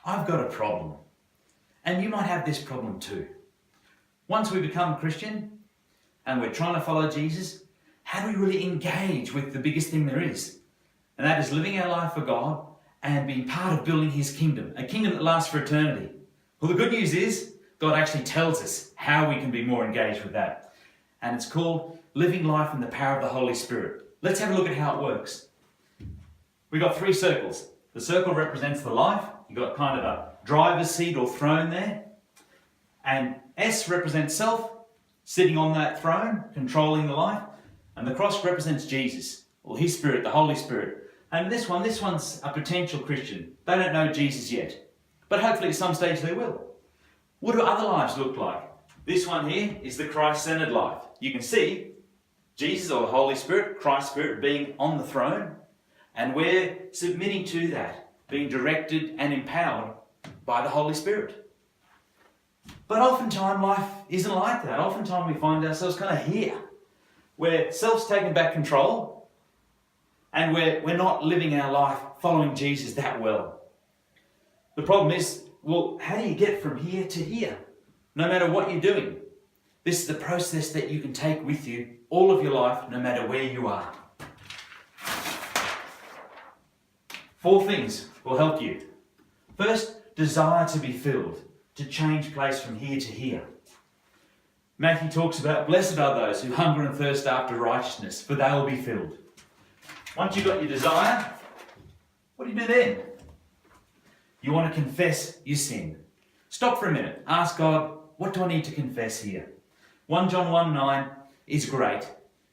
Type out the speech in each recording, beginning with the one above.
I've got a problem. And you might have this problem too. Once we become a Christian and we're trying to follow Jesus, how do we really engage with the biggest thing there is? And that is living our life for God and being part of building his kingdom, a kingdom that lasts for eternity. Well, the good news is God actually tells us how we can be more engaged with that. And it's called living life in the power of the Holy Spirit. Let's have a look at how it works. We've got 3 circles. The circle represents the life. You've got kind of a driver's seat or throne there. And S represents self, sitting on that throne, controlling the life. And the cross represents Jesus, or his Spirit, the Holy Spirit. And this one's a potential Christian. They don't know Jesus yet. But hopefully at some stage they will. What do other lives look like? This one here is the Christ-centered life. You can see Jesus or the Holy Spirit, Christ's Spirit, being on the throne. And we're submitting to that, being directed and empowered by the Holy Spirit. But oftentimes life isn't like that. Oftentimes we find ourselves kind of here, where self's taken back control and we're not living our life following Jesus that well. The problem is, well, how do you get from here to here? No matter what you're doing. This is the process that you can take with you all of your life, no matter where you are. 4 things will help you. First, desire to be filled, to change place from here to here. Matthew talks about, blessed are those who hunger and thirst after righteousness, for they will be filled. Once you've got your desire, what do you do then? You want to confess your sin. Stop for a minute. Ask God, what do I need to confess here? 1 John 1:9 is great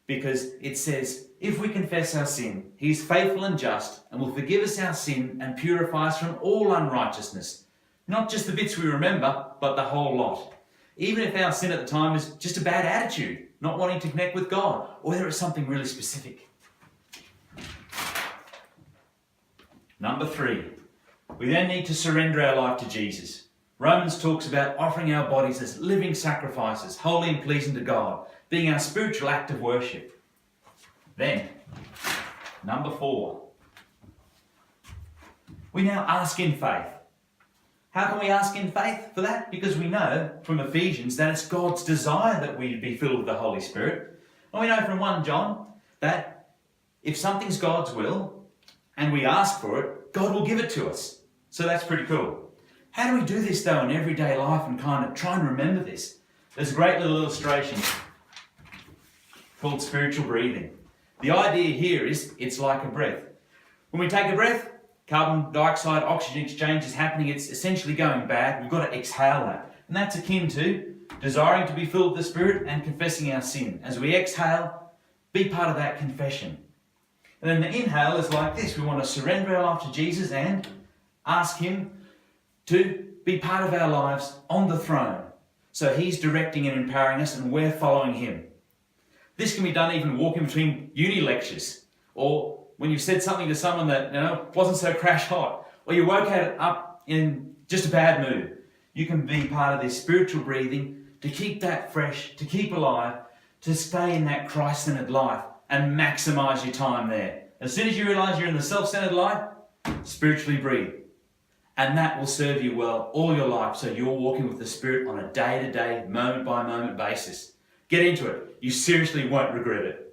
because it says, if we confess our sin, he is faithful and just and will forgive us our sin and purify us from all unrighteousness. Not just the bits we remember, but the whole lot. Even if our sin at the time is just a bad attitude, not wanting to connect with God, or whether it's something really specific. Number 3, we then need to surrender our life to Jesus. Romans talks about offering our bodies as living sacrifices, holy and pleasing to God, being our spiritual act of worship. Then, number 4, we now ask in faith. How can we ask in faith for that? Because we know from Ephesians that it's God's desire that we be filled with the Holy Spirit. And we know from 1 John that if something's God's will and we ask for it, God will give it to us. So that's pretty cool. How do we do this though in everyday life and kind of try and remember this? There's a great little illustration called spiritual breathing. The idea here is it's like a breath. When we take a breath, carbon dioxide oxygen exchange is happening. It's essentially going bad. We've got to exhale that. And that's akin to desiring to be filled with the Spirit and confessing our sin. As we exhale, be part of that confession. And then the inhale is like this. We want to surrender our life to Jesus and ask him to be part of our lives on the throne. So he's directing and empowering us and we're following him. This can be done even walking between uni lectures, or when you've said something to someone that wasn't so crash hot, or you woke up in just a bad mood. You can be part of this spiritual breathing to keep that fresh, to keep alive, to stay in that Christ-centered life and maximize your time there. As soon as you realize you're in the self-centered life, spiritually breathe. And that will serve you well all your life, so you're walking with the Spirit on a day-to-day, moment-by-moment basis. Get into it. You seriously won't regret it.